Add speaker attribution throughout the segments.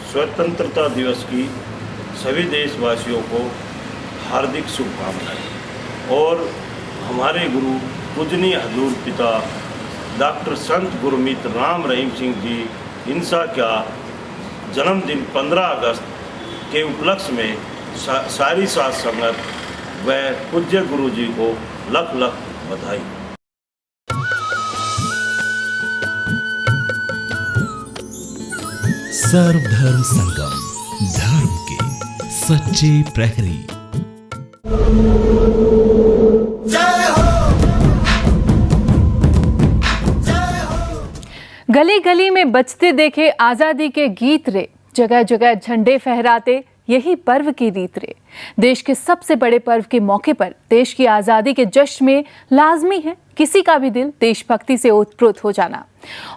Speaker 1: स्वतंत्रता दिवस की सभी देशवासियों को हार्दिक शुभकामनाएं और हमारे गुरु पूजनीय हजूर पिता डॉक्टर संत गुरमीत राम रहीम सिंह जी इनसा का जन्मदिन 15 अगस्त के उपलक्ष्य में सारी साध संगत व पूज्य गुरु जी को लख लख बधाई।
Speaker 2: सर्वधर्म संगम, धर्म के सच्चे प्रहरी।
Speaker 3: गली गली में बजते देखे आजादी के गीत रे, जगह जगह झंडे फहराते यही पर्व की रीत रे। देश के सबसे बड़े पर्व के मौके पर देश की आजादी के जश्न में लाजमी है किसी का भी दिल देशभक्ति से ओतप्रोत हो जाना।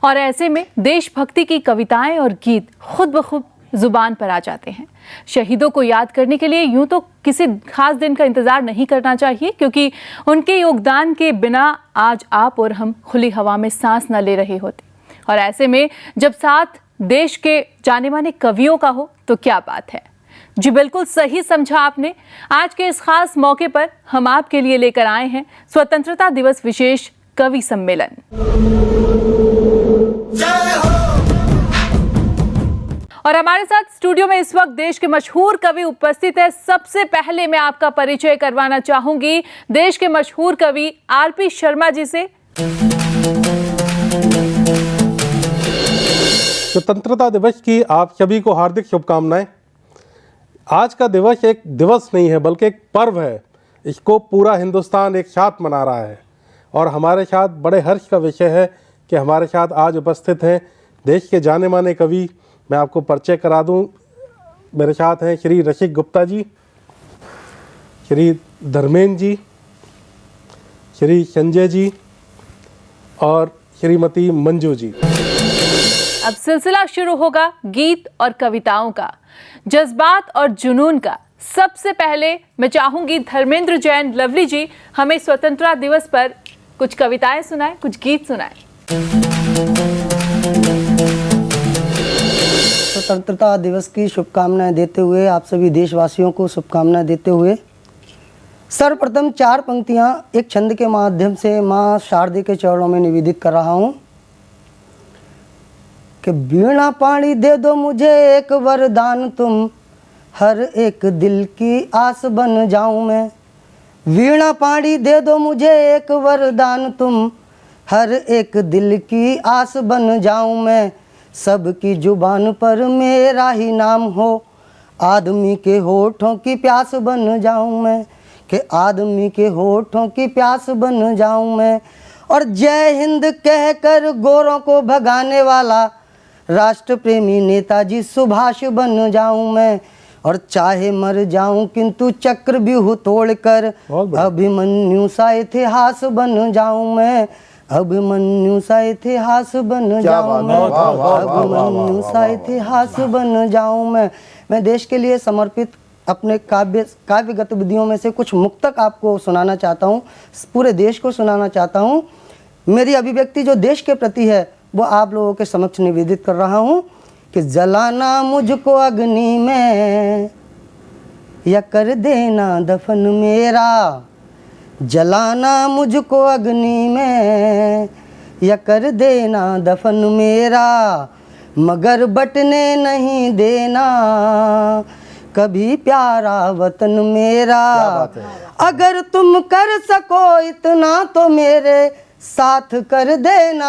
Speaker 3: और ऐसे में देशभक्ति की कविताएं और गीत खुद ब खुद जुबान पर आ जाते हैं। शहीदों को याद करने के लिए यूं तो किसी खास दिन का इंतजार नहीं करना चाहिए, क्योंकि उनके योगदान के बिना आज आप और हम खुली हवा में सांस न ले रहे होते। और ऐसे में जब साथ देश के जाने माने कवियों का हो तो क्या बात है। जी बिल्कुल सही समझा आपने। आज के इस खास मौके पर हम आपके लिए लेकर आए हैं स्वतंत्रता दिवस विशेष कवि सम्मेलन। और हमारे साथ स्टूडियो में इस वक्त देश के मशहूर कवि उपस्थित है। सबसे पहले मैं आपका परिचय करवाना चाहूंगी देश के मशहूर कवि आरपी शर्मा जी से।
Speaker 4: स्वतंत्रता दिवस की आप सभी को हार्दिक शुभकामनाएं। आज का दिवस एक दिवस नहीं है बल्कि एक पर्व है। इसको पूरा हिंदुस्तान एक साथ मना रहा है और हमारे साथ बड़े हर्ष का विषय है कि हमारे साथ आज उपस्थित हैं देश के जाने माने कवि। मैं आपको परिचय करा दूं, मेरे साथ हैं श्री रसिक गुप्ता जी, श्री धर्मेंद्र जी, श्री संजय जी और श्रीमती मंजू जी।
Speaker 3: अब सिलसिला शुरू होगा गीत और कविताओं का, जज्बात और जुनून का। सबसे पहले मैं चाहूंगी धर्मेंद्र जैन लवली जी हमें स्वतंत्रता दिवस पर कुछ कविताएं सुनाएं, कुछ गीत सुनाएं।
Speaker 5: स्वतंत्रता दिवस की शुभकामनाएं देते हुए आप सभी देशवासियों को शुभकामनाएं देते हुए सर्वप्रथम 4 पंक्तियां एक छंद के माध्यम से मां शारदे के चरणों में निवेदित कर रहा हूं कि वीणा पानी दे दो मुझे एक वरदान, तुम हर एक दिल की आस बन जाऊं मैं। वीणा पानी दे दो मुझे एक वरदान, तुम हर एक दिल की आस बन जाऊं मैं। सबकी जुबान पर मेरा ही नाम हो, आदमी के होठों की प्यास बन जाऊं मैं, कि आदमी के होठों की प्यास बन जाऊं मैं। और जय हिंद कहकर गोरों को भगाने वाला राष्ट्र प्रेमी नेताजी सुभाष बन जाऊं मैं। और चाहे मर जाऊं किंतु चक्रव्यूह तोड़कर अभिमन्यु सा इतिहास बन जाऊं मैं। अभिमन्यु सा इतिहास बन जाऊं मैं, अभिमन्यु सा इतिहास बन जाऊं मैं देश के लिए समर्पित अपने काव्य गतिविधियों में से कुछ मुक्तक आपको सुनाना चाहता हूँ, पूरे देश को सुनाना चाहता हूँ। मेरी अभिव्यक्ति जो देश के प्रति है वो आप लोगों के समक्ष निवेदित कर रहा हूँ कि जलाना मुझको अग्नि में या कर देना दफन मेरा। जलाना मुझको अग्नि में या कर देना दफन मेरा, मगर बटने नहीं देना कभी प्यारा वतन मेरा। अगर तुम कर सको इतना तो मेरे साथ कर देना,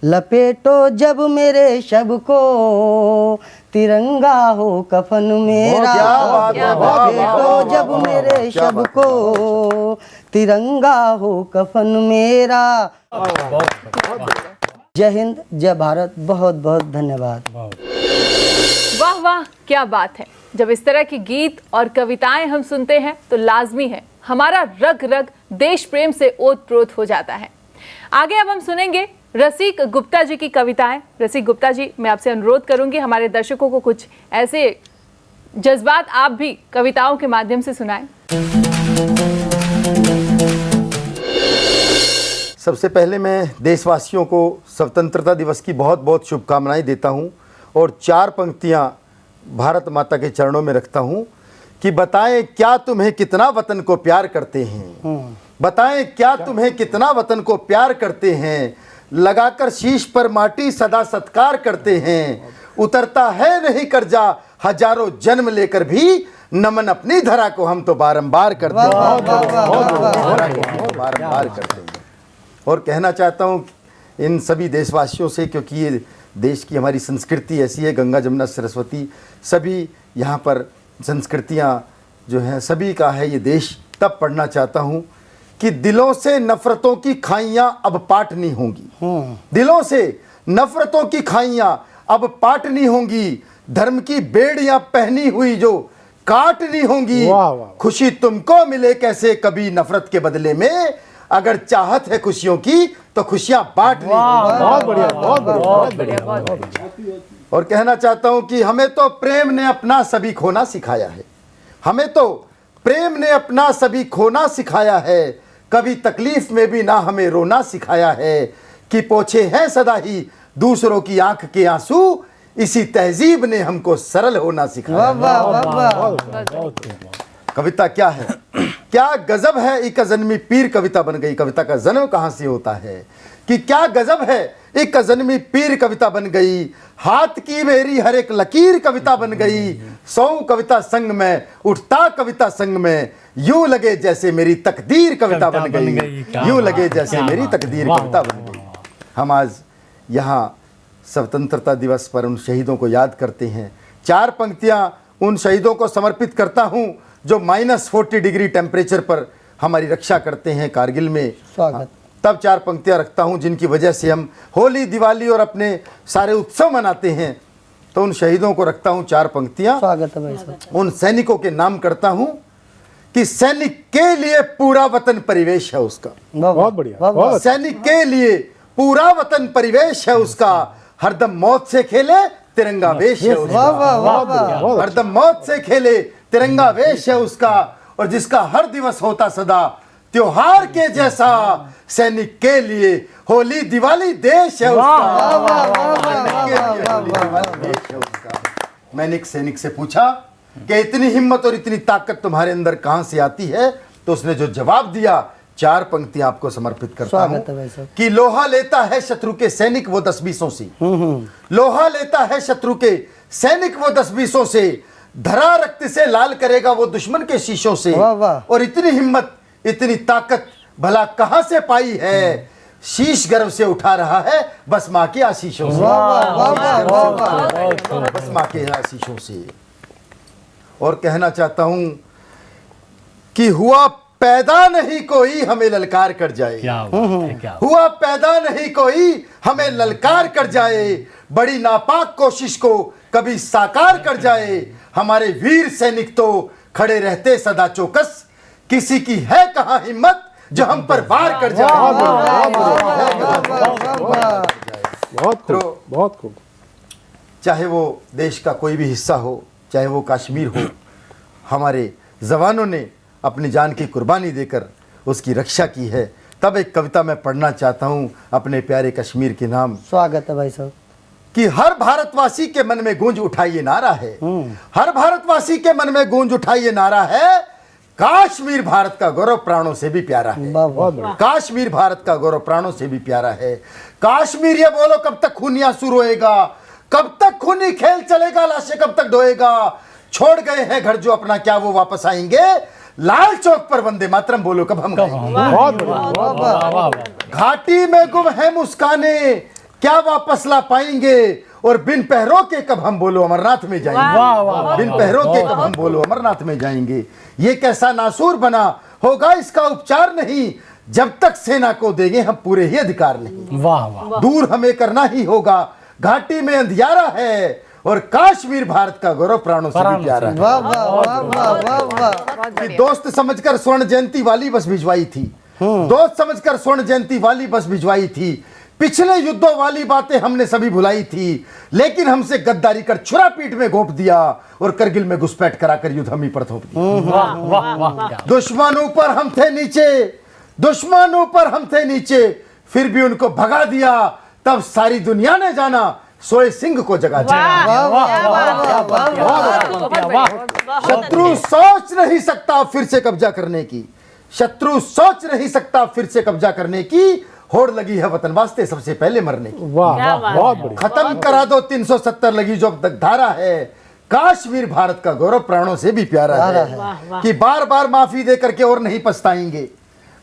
Speaker 5: लपेटो जब मेरे शब को तिरंगा हो कफन मेरा। लपेटो जब मेरे शब को तिरंगा हो कफन मेरा। जय हिंद, जय भारत। बहुत बहुत धन्यवाद।
Speaker 3: वाह वाह, क्या बात है। जब इस तरह के गीत और कविताएं हम सुनते हैं तो लाजमी है हमारा रग रग देश प्रेम से ओतप्रोत हो जाता है। आगे अब हम सुनेंगे रसिक गुप्ता जी की कविताएं। रसिक गुप्ता जी, मैं आपसे अनुरोध करूंगी हमारे दर्शकों को कुछ ऐसे जज्बात आप भी कविताओं के माध्यम से सुनाएं।
Speaker 6: सबसे पहले मैं देशवासियों को स्वतंत्रता दिवस की बहुत बहुत शुभकामनाएं देता हूं और 4 पंक्तियां भारत माता के चरणों में रखता हूं कि बताएं क्या तुम्हें कितना वतन को प्यार करते हैं, बताएं क्या तुम्हें कितना वतन को प्यार करते हैं, लगाकर शीश पर माटी सदा सत्कार करते हैं, उतरता है नहीं कर्जा हजारों जन्म लेकर भी नमन अपनी धरा को हम तो बारंबार करते हैं, बारंबार करते हैं। और कहना चाहता हूँ इन सभी देशवासियों से, क्योंकि ये देश की हमारी संस्कृति ऐसी है, गंगा जमुना सरस्वती सभी यहाँ पर संस्कृतियाँ जो हैं सभी का है ये देश। तब पढ़ना चाहता हूँ कि दिलों से नफरतों की खाइयाँ अब पाटनी होंगी, दिलों से नफरतों की खाइयाँ अब पाटनी होंगी, धर्म की बेड़ियाँ पहनी हुई जो काटनी होंगी, खुशी तुमको मिले कैसे कभी नफरत के बदले में, अगर चाहत है खुशियों की तो खुशियां बांटनी।
Speaker 4: बहुत बढ़िया, बहुत बढ़िया, बहुत बढ़िया।
Speaker 6: और कहना चाहता हूं कि हमें तो प्रेम ने अपना सभी खोना सिखाया है, हमें तो प्रेम ने अपना सभी खोना सिखाया है, कभी तकलीफ में भी ना हमें रोना सिखाया है, कि पोछे हैं सदा ही दूसरों की आंख के आंसू, इसी तहजीब ने हमको सरल होना सिखाया। कविता क्या है, क्या गजब है एक जन्मी पीर कविता बन गई। कविता का जन्म कहाँ से होता है कि क्या गजब है एक जन्मी पीर कविता बन गई, हाथ की मेरी हर एक लकीर कविता बन गई, 100 कविता संग में उठता कविता संग में, यूं लगे जैसे मेरी तकदीर कविता बन गई, यूं लगे जैसे मेरी तकदीर कविता बन गई। हम आज यहाँ स्वतंत्रता दिवस पर उन शहीदों को याद करते हैं। 4 पंक्तियाँ उन शहीदों को समर्पित करता हूँ जो -40 डिग्री टेम्परेचर पर हमारी रक्षा करते हैं कारगिल में।
Speaker 5: स्वागत।
Speaker 6: तब 4 पंक्तियाँ रखता हूँ जिनकी वजह से हम होली, दिवाली और अपने सारे उत्सव मनाते हैं, तो उन शहीदों को रखता हूँ 4 पंक्तियाँ।
Speaker 5: स्वागत है भाई साहब।
Speaker 6: उन सैनिकों के नाम करता हूँ कि सैनिक के लिए पूरा वतन परिवेश है उसका,
Speaker 4: बहुत बढ़िया, बहुत
Speaker 6: सैनिक के लिए पूरा वतन परिवेश है उसका, हरदम मौत से खेले तिरंगा वेश है उसका, हरदम मौत से खेले तिरंगा वेश है उसका, और जिसका हर दिवस होता सदा त्योहार के जैसा, सैनिक के लिए होली दिवाली देश है उसका। मैंने एक सैनिक से पूछा कि इतनी हिम्मत और इतनी ताकत तुम्हारे अंदर कहां से आती है, तो उसने जो जवाब दिया 4 पंक्तियां आपको समर्पित करता हूं कि लोहा लेता है शत्रु के सैनिक वो 10-20 से, लोहा लेता है शत्रु के सैनिक वो 10-20 से, धरा रक्त से लाल करेगा वो दुश्मन के शीशों से, और इतनी हिम्मत इतनी ताकत भला कहां से पाई है, शीश गर्व से उठा रहा है बस मां के आशीषों से, बस मां के आशीषों से। और कहना चाहता हूं कि हुआ पैदा नहीं कोई हमें ललकार कर जाए, हुआ पैदा नहीं कोई हमें ललकार कर जाए, बड़ी नापाक कोशिश को कभी साकार कर जाए, हमारे वीर सैनिक तो खड़े रहते सदा चौकस, किसी की है कहां हिम्मत जो हम पर वार कर जाए।
Speaker 4: बहुत खूब, बहुत खूब।
Speaker 6: चाहे वो देश का कोई भी हिस्सा हो, चाहे वो कश्मीर हो, हमारे जवानों ने अपनी जान की कुर्बानी देकर उसकी रक्षा की है। तब एक कविता मैं पढ़ना चाहता हूं अपने प्यारे कश्मीर के नाम।
Speaker 5: स्वागत है भाई साहब।
Speaker 6: कि हर भारतवासी के मन में गूंज उठा ये नारा है, हर भारतवासी के मन में गूंज उठा ये नारा है, काश्मीर भारत का गौरव प्राणों से भी प्यारा है, काश्मीर भारत का गौरव प्राणों से भी प्यारा है। काश्मीर ये बोलो कब तक खूनी आंसू रोएगा, कब तक खूनी खेल चलेगा, लाशें कब तक ढोएगा, छोड़ गए हैं घर जो अपना क्या वो वापस आएंगे, लाल चौक पर वंदे मातरम बोलो कब हम गाएंगे। घाटी में गुम है मुस्काने क्या वापस ला पाएंगे, और बिन पहरों के कब हम बोलो अमरनाथ में जाएंगे, बिन पहरों के कब हम बोलो अमरनाथ में जाएंगे। ये कैसा नासूर बना होगा इसका उपचार नहीं, जब तक सेना को देंगे हम पूरे ही अधिकार नहीं। दूर हमें करना ही होगा, घाटी में अंधियारा है, और काश्मीर भारत का गौरव प्राणों से भी प्यारा है। कि दोस्त समझकर स्वर्ण जयंती वाली बस भिजवाई थी, दोस्त समझकर स्वर्ण जयंती वाली बस भिजवाई थी, पिछले युद्धों वाली बातें हमने सभी भुलाई थी, लेकिन हमसे गद्दारी कर छुरा पीठ में घोंप दिया, और करगिल में घुसपैठ कराकर युद्ध हम ही पर थोप दिया। दुश्मनों पर हम थे नीचे, दुश्मनों पर हम थे नीचे, फिर भी उनको भगा दिया, तब सारी दुनिया ने जाना सोए सिंह को जगा दिया। शत्रु सोच नहीं सकता फिर से कब्जा करने की, शत्रु सोच नहीं सकता फिर से कब्जा करने की, होड़ लगी है वतन वास्ते सबसे पहले मरने की।
Speaker 4: वाह वाह, बहुत बढ़िया।
Speaker 6: खत्म करा दो 370 लगी जो अब तक धारा है, काश्मीर भारत का गौरव प्राणों से भी प्यारा है। कि बार बार माफी दे करके और नहीं पछताएंगे,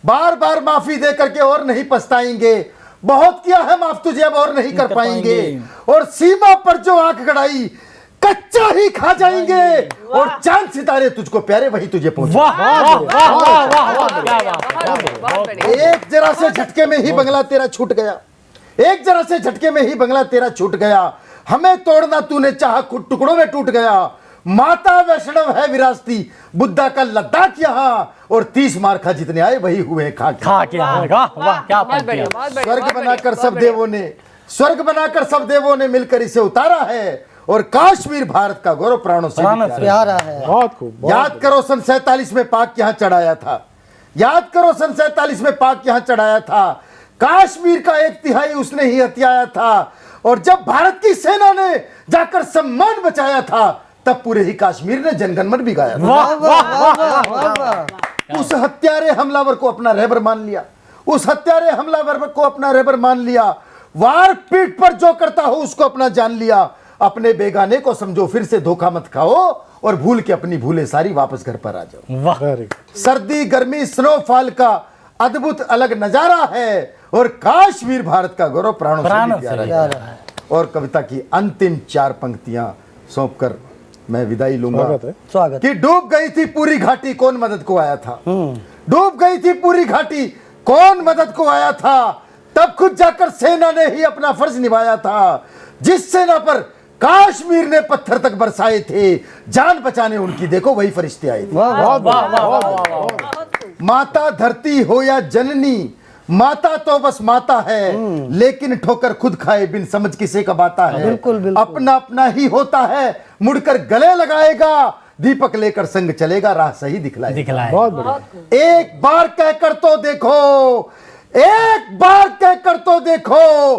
Speaker 6: बार बार माफी दे करके और नहीं पछताएंगे, बहुत किया है माफ तुझे अब और नहीं कर पाएंगे, और सीमा पर जो आंख गड़ाई कच्चा ही खा जाएंगे, और चांद सितारे तुझको प्यारे वही तुझे पहुंचे। एक जरा से झटके में ही बंगला तेरा छूट गया, एक जरा से झटके में ही बंगला तेरा छूट गया, हमें तोड़ना तूने चाहा खुद टुकड़ों में टूट गया। माता वैष्णव है विरासती, बुद्धा का लद्दाख यहाँ, और 30 मार्खा जितने आए वही हुए खाक। स्वर्ग बनाकर सब देवों ने, स्वर्ग बनाकर सब देवों ने मिलकर इसे उतारा है, और काश्मीर भारत का गौरव प्राणों से
Speaker 5: प्यारा है।
Speaker 4: बहुत खूब।
Speaker 6: याद करो सन 47 में पाक यहाँ चढ़ाया था, याद करो सन 47 में पाक यहाँ चढ़ाया था, काश्मीर का 1/3 उसने ही हथियाया था, और जब भारत की सेना ने जाकर सम्मान बचाया था, तब पूरे ही काश्मीर ने जनगण मन भी गाया था। उस हत्यारे हमलावर को अपना रहबर मान लिया, उस हत्यारे हमलावर को अपना रहबर मान लिया, वार पीठ पर जो करता हो उसको अपना जान लिया, अपने बेगाने को समझो फिर से धोखा मत खाओ, और भूल के अपनी भूले सारी वापस घर पर आ जाओ।
Speaker 4: वेरी
Speaker 6: सर्दी गर्मी स्नोफॉल का अद्भुत अलग नजारा है, और काश्मीर भारत का गौरव प्राणों से भी प्यारा है। और कविता की अंतिम 4 पंक्तियां सौंपकर मैं विदाई लूंगा।
Speaker 5: स्वागत।
Speaker 6: कि डूब गई थी पूरी घाटी कौन मदद को आया था, डूब गई थी पूरी घाटी कौन मदद को आया था, तब खुद जाकर सेना ने ही अपना फर्ज निभाया था, जिस सेना पर काश्मीर ने पत्थर तक बरसाए थे, जान बचाने उनकी देखो वही फरिश्ते आए थे। माता धरती हो या जननी, माता तो बस माता है, लेकिन ठोकर खुद खाए बिन समझ किसे कब आता है।
Speaker 5: बिल्कुल, बिल्कुल।
Speaker 6: अपना अपना ही होता है, मुड़कर गले लगाएगा, दीपक लेकर संग चलेगा, राह सही दिखलाएगा।
Speaker 4: बहुत बढ़िया।
Speaker 6: एक बार कहकर तो देखो, एक बार कहकर तो देखो,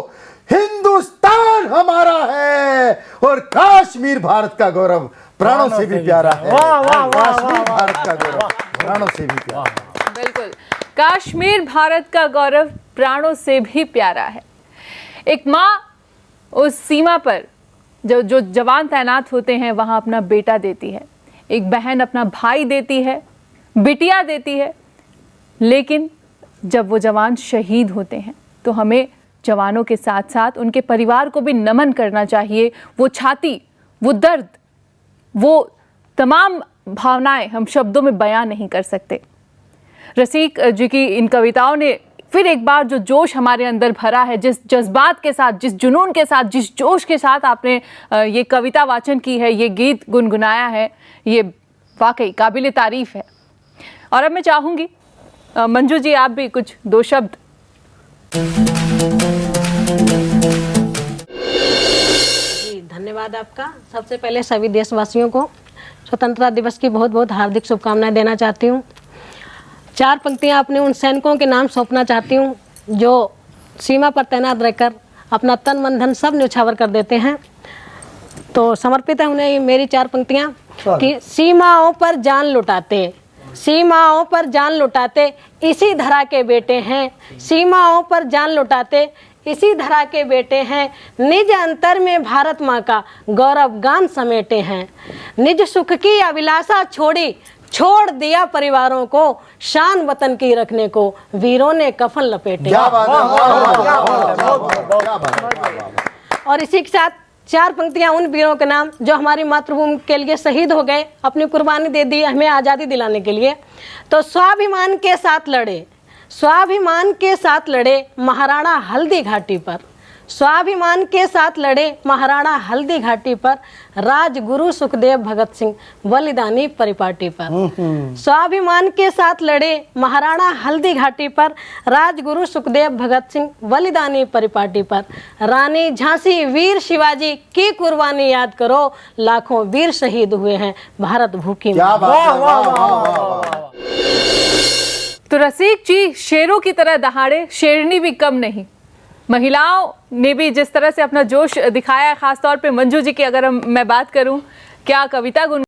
Speaker 6: हिंदुस्तान हमारा है, और काश्मीर भारत का गौरव प्राणों से भी प्यारा है। काश्मीर भारत का गौरव प्राणों से भी प्यारा है।
Speaker 3: बिल्कुल, काश्मीर भारत का गौरव प्राणों से भी प्यारा है। एक माँ उस सीमा पर जो जवान तैनात होते हैं वहाँ अपना बेटा देती है, एक बहन अपना भाई देती है, बिटिया देती है, लेकिन जब वो जवान शहीद होते हैं तो हमें जवानों के साथ साथ उनके परिवार को भी नमन करना चाहिए। वो छाती, वो दर्द, वो तमाम भावनाएं हम शब्दों में बयां नहीं कर सकते। रसिक जी की इन कविताओं ने फिर एक बार जो जोश हमारे अंदर भरा है, जिस जज्बात के साथ, जिस जुनून के साथ, जिस जोश के साथ आपने ये कविता वाचन की है, ये गीत गुनगुनाया है, ये वाकई काबिल तारीफ है। और अब मैं चाहूँगी मंजू जी आप भी कुछ 2 शब्द।
Speaker 7: जी धन्यवाद आपका। सबसे पहले सभी देशवासियों को स्वतंत्रता दिवस की बहुत बहुत हार्दिक शुभकामनाएं देना चाहती हूँ। 4 पंक्तियाँ अपने उन सैनिकों के नाम सौंपना चाहती हूँ जो सीमा पर तैनात रहकर अपना तन मन धन सब न्यौछावर कर देते हैं। तो समर्पित है उन्हें मेरी 4 पंक्तियाँ कि सीमाओं पर जान लुटाते, सीमाओं पर जान लुटाते इसी धरा के बेटे हैं, सीमाओं पर जान लुटाते इसी धरा के बेटे हैं, निज अंतर में भारत माँ का गौरव गान समेटे हैं, निज सुख की अभिलाषा छोड़ी छोड़ दिया परिवारों को, शान वतन की रखने को वीरों ने कफन लपेटे। और इसी के साथ 4 पंक्तियां उन वीरों के नाम जो हमारी मातृभूमि के लिए शहीद हो गए, अपनी कुर्बानी दे दी हमें आज़ादी दिलाने के लिए। तो स्वाभिमान के साथ लड़े, स्वाभिमान के साथ लड़े महाराणा हल्दी घाटी पर, स्वाभिमान के साथ लड़े महाराणा हल्दी घाटी पर, राजगुरु सुखदेव भगत सिंह बलिदानी परिपाटी पर। स्वाभिमान के साथ लड़े महाराणा हल्दी घाटी पर, राजगुरु सुखदेव भगत सिंह बलिदानी परिपाटी पर। रानी झांसी वीर शिवाजी की कुर्बानी याद करो, लाखों वीर शहीद हुए हैं भारत भूखी।
Speaker 3: तो रसिक जी शेरों की तरह दहाड़े, शेरनी भी कम नहीं। महिलाओं ने भी जिस तरह से अपना जोश दिखाया है, खासतौर पे मंजू जी की अगर मैं बात करूं, क्या कविता गुन